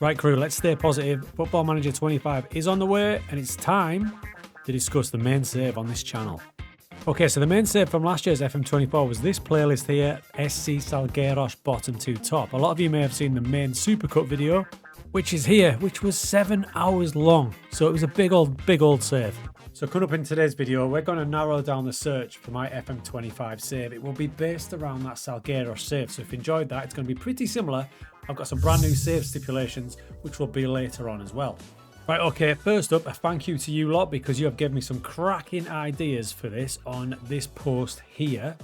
Right, crew, let's stay positive. Football Manager 25 is on the way, and it's time to discuss the main save on this channel. Okay, so the main save from last year's FM24 was this playlist here, SC Salgueiros bottom to top. A lot of you may have seen the main Supercut video, which is here, which was 7 hours long. So it was a big old save. So coming up in today's video, we're going to narrow down the search for my FM25 save. It will be based around that Salgueiros save. So if you enjoyed that, it's going to be pretty similar. I've got some brand new save stipulations, which will be later on as well. Right, okay, first up, a thank you to you lot because you have given me some cracking ideas for this on this post here.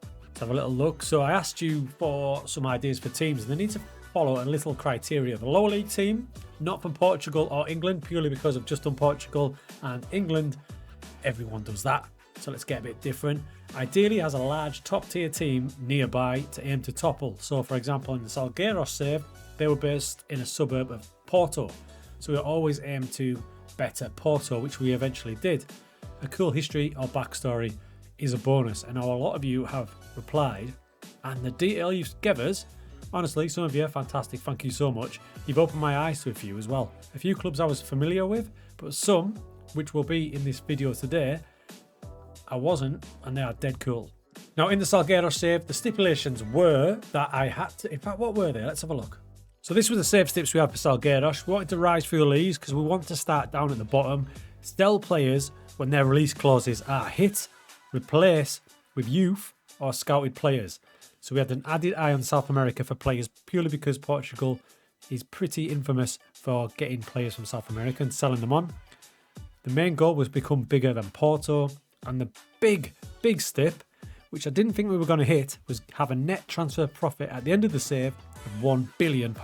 Let's have a little look. So I asked you for some ideas for teams, and they need to follow a little criteria. The lower league team, not from Portugal or England, purely because I've just done Portugal and England. Everyone does that, so let's get a bit different. Ideally has a large top tier team nearby to aim to topple. So for example, in the Salgueiros save, they were based in a suburb of Porto. So we always aim to better Porto, which we eventually did. A cool history or backstory is a bonus. I know a lot of you have replied, and the detail you've given us, honestly, some of you are fantastic. Thank you so much. You've opened my eyes to a few as well. A few clubs I was familiar with, but some, which will be in this video today, I wasn't, and they are dead cool. Now, in the Salgueiros save, the stipulations were that I had to... In fact, what were they? Let's have a look. So this was the save tips we had for Salgueiros. We wanted to rise through the leagues because we want to start down at the bottom. Sell players when their release clauses are hit, replace with youth or scouted players. So we had an added eye on South America for players purely because Portugal is pretty infamous for getting players from South America and selling them on. The main goal was become bigger than Porto. And the big stip, which I didn't think we were going to hit, was have a net transfer profit at the end of the save of £1 billion.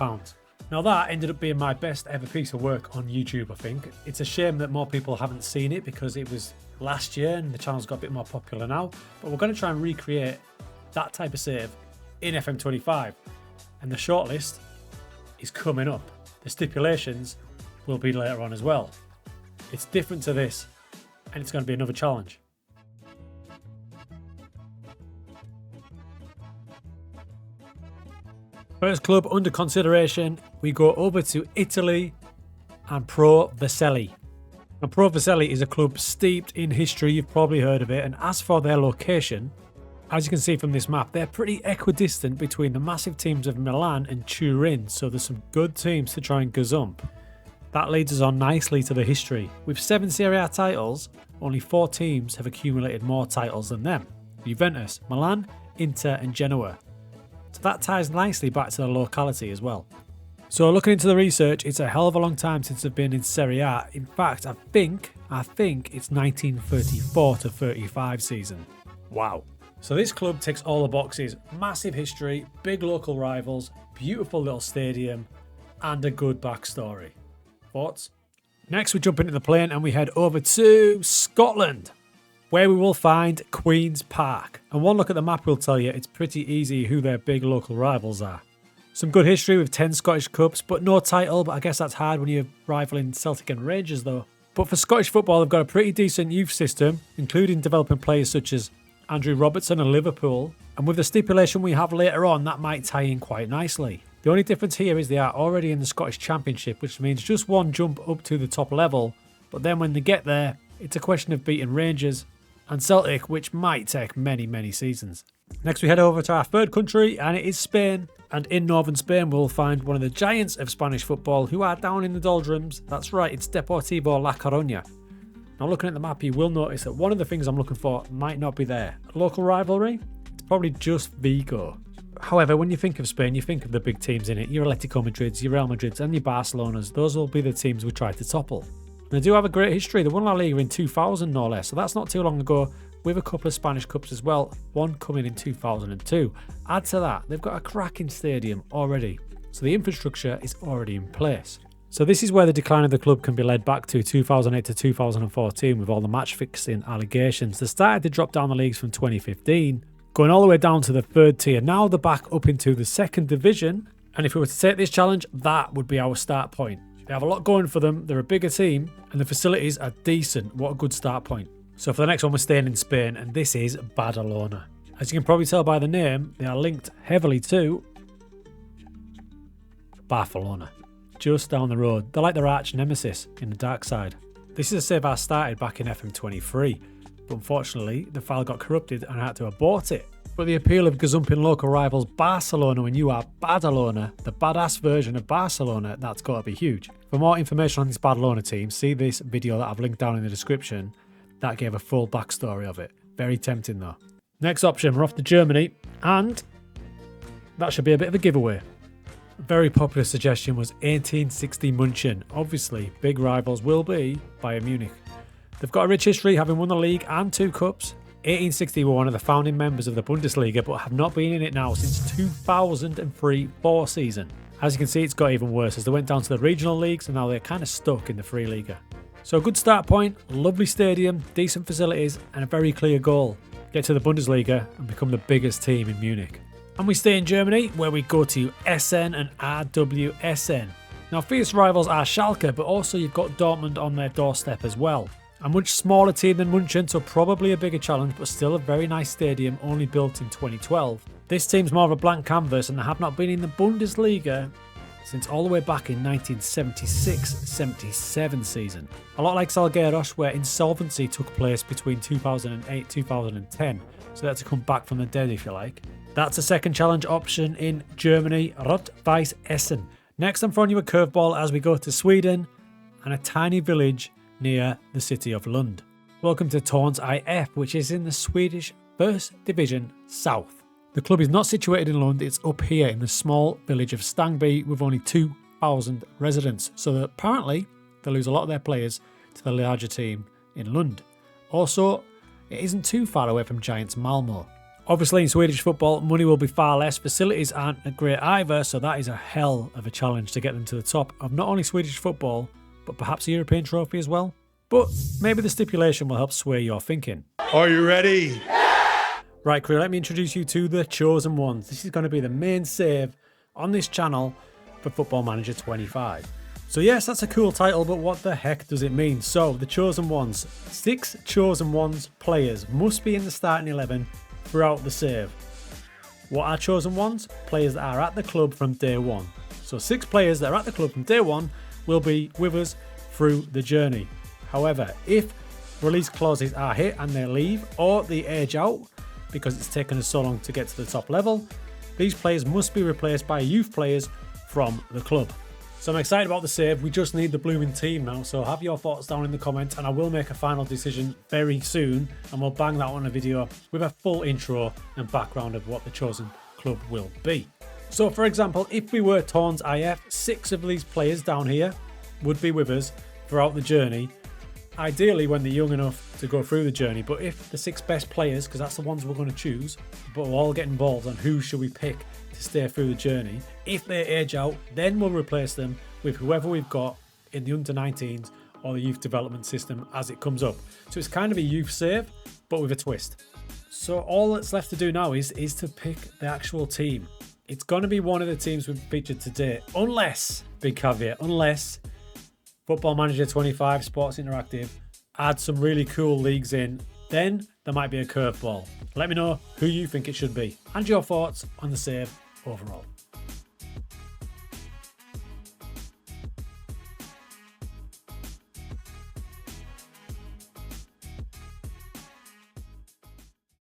Now that ended up being my best ever piece of work on YouTube, I think. It's a shame that more people haven't seen it because it was last year and the channel's got a bit more popular now. But we're going to try and recreate that type of save in FM25. And the shortlist is coming up. The stipulations will be later on as well. It's different to this, and it's going to be another challenge. First club under consideration, we go over to Italy and Pro Vercelli. Now, Pro Vercelli is a club steeped in history, you've probably heard of it, and as for their location, as you can see from this map, they're pretty equidistant between the massive teams of Milan and Turin, so there's some good teams to try and gazump. That leads us on nicely to the history. With 7 Serie A titles, only 4 teams have accumulated more titles than them. Juventus, Milan, Inter and Genoa. So that ties nicely back to the locality as well. So looking into the research, it's a hell of a long time since I've been in Serie A. In fact, I think it's 1934 to 35 season. Wow. So this club ticks all the boxes. Massive history, big local rivals, beautiful little stadium, and a good backstory. Thoughts? Next we jump into the plane and we head over to Scotland, where we will find Queen's Park. And one look at the map will tell you it's pretty easy who their big local rivals are. Some good history with 10 Scottish Cups, but no title, but I guess that's hard when you're rivaling Celtic and Rangers though. But for Scottish football, they've got a pretty decent youth system, including developing players such as Andrew Robertson of Liverpool. And with the stipulation we have later on, that might tie in quite nicely. The only difference here is they are already in the Scottish Championship, which means just one jump up to the top level. But then when they get there, it's a question of beating Rangers and Celtic, which might take many seasons. Next we head over to our third country, and it is Spain. And in northern Spain we'll find one of the giants of Spanish football who are down in the doldrums. That's right, it's Deportivo La Coruña. Now looking at the map, you will notice that one of the things I'm looking for might not be there. A local rivalry? It's probably just Vigo. However, when you think of Spain, you think of the big teams in it. Your Atletico Madrids, your Real Madrids and your Barcelonas. Those will be the teams we try to topple. And they do have a great history. They won La Liga in 2000 no less, so that's not too long ago, with a couple of Spanish Cups as well, one coming in 2002. Add to that, they've got a cracking stadium already, so the infrastructure is already in place. So this is where the decline of the club can be led back to 2008 to 2014 with all the match fixing allegations. They started to drop down the leagues from 2015, going all the way down to the third tier. Now they're back up into the second division, and if we were to take this challenge, that would be our start point. They have a lot going for them, they're a bigger team, and the facilities are decent. What a good start point. So for the next one, we're staying in Spain, and this is Badalona. As you can probably tell by the name, they are linked heavily to Barcelona. just down the road. They're like their arch nemesis in the dark side. This is a save I started back in FM25, but unfortunately the file got corrupted and I had to abort it. But the appeal of gazumping local rivals Barcelona when you are Badalona, the badass version of Barcelona, that's got to be huge. For more information on this Badalona team, see this video that I've linked down in the description. That gave a full backstory of it. Very tempting though. Next option, we're off to Germany, and that should be a bit of a giveaway. A very popular suggestion was 1860 München. Obviously, big rivals will be Bayern Munich. They've got a rich history, having won the league and 2 cups. 1860 were one of the founding members of the Bundesliga, but have not been in it now since 2003-04 season. As you can see, it's got even worse as they went down to the regional leagues and now they're kind of stuck in the free Liga. So a good start point, lovely stadium, decent facilities and a very clear goal. Get to the Bundesliga and become the biggest team in Munich. And we stay in Germany, where we go to SN and RWSN. Now fierce rivals are Schalke, but also you've got Dortmund on their doorstep as well. A much smaller team than München, so probably a bigger challenge, but still a very nice stadium, only built in 2012. This team's more of a blank canvas and they have not been in the Bundesliga since all the way back in 1976-77 season. A lot like Salgueiros, where insolvency took place between 2008-2010, so they had to come back from the dead if you like. That's a second challenge option in Germany, Rot-Weiss Essen. Next I'm throwing you a curveball as we go to Sweden and a tiny village near the city of Lund. Welcome to Torns IF, which is in the Swedish First Division South. The club is not situated in Lund, it's up here in the small village of Stangby with only 2,000 residents, so that apparently they lose a lot of their players to the larger team in Lund. Also, it isn't too far away from Giants Malmö. Obviously in Swedish football, money will be far less, facilities aren't great either, so that is a hell of a challenge to get them to the top of not only Swedish football, but perhaps a European trophy as well. But maybe the stipulation will help sway your thinking. Are you ready? Right crew, let me introduce you to the Chosen Ones. This is going to be the main save on this channel for Football Manager 25. So yes, that's a cool title, but what the heck does it mean? So, the Chosen Ones. 6 Chosen Ones players must be in the starting 11 throughout the save. What are Chosen Ones? Players that are at the club from day one. So 6 players that are at the club from day one will be with us through the journey. However, if release clauses are hit and they leave or they age out because it's taken us so long to get to the top level, these players must be replaced by youth players from the club. So I'm excited about the save. We just need the blooming team now, so have your thoughts down in the comments and I will make a final decision very soon and we'll bang that on a video with a full intro and background of what the chosen club will be. So for example, if we were Torns IF, 6 of these players down here would be with us throughout the journey, ideally when they're young enough to go through the journey. But if the 6 best players, because that's the ones we're going to choose, but we'll all get involved on who should we pick to stay through the journey, if they age out, then we'll replace them with whoever we've got in the under-19s or the youth development system as it comes up. So it's kind of a youth save, but with a twist. So all that's left to do now is to pick the actual team. It's going to be one of the teams we've featured today, unless, big caveat, unless Football Manager 25 Sports Interactive add some really cool leagues in, then there might be a curveball. Let me know who you think it should be and your thoughts on the save overall.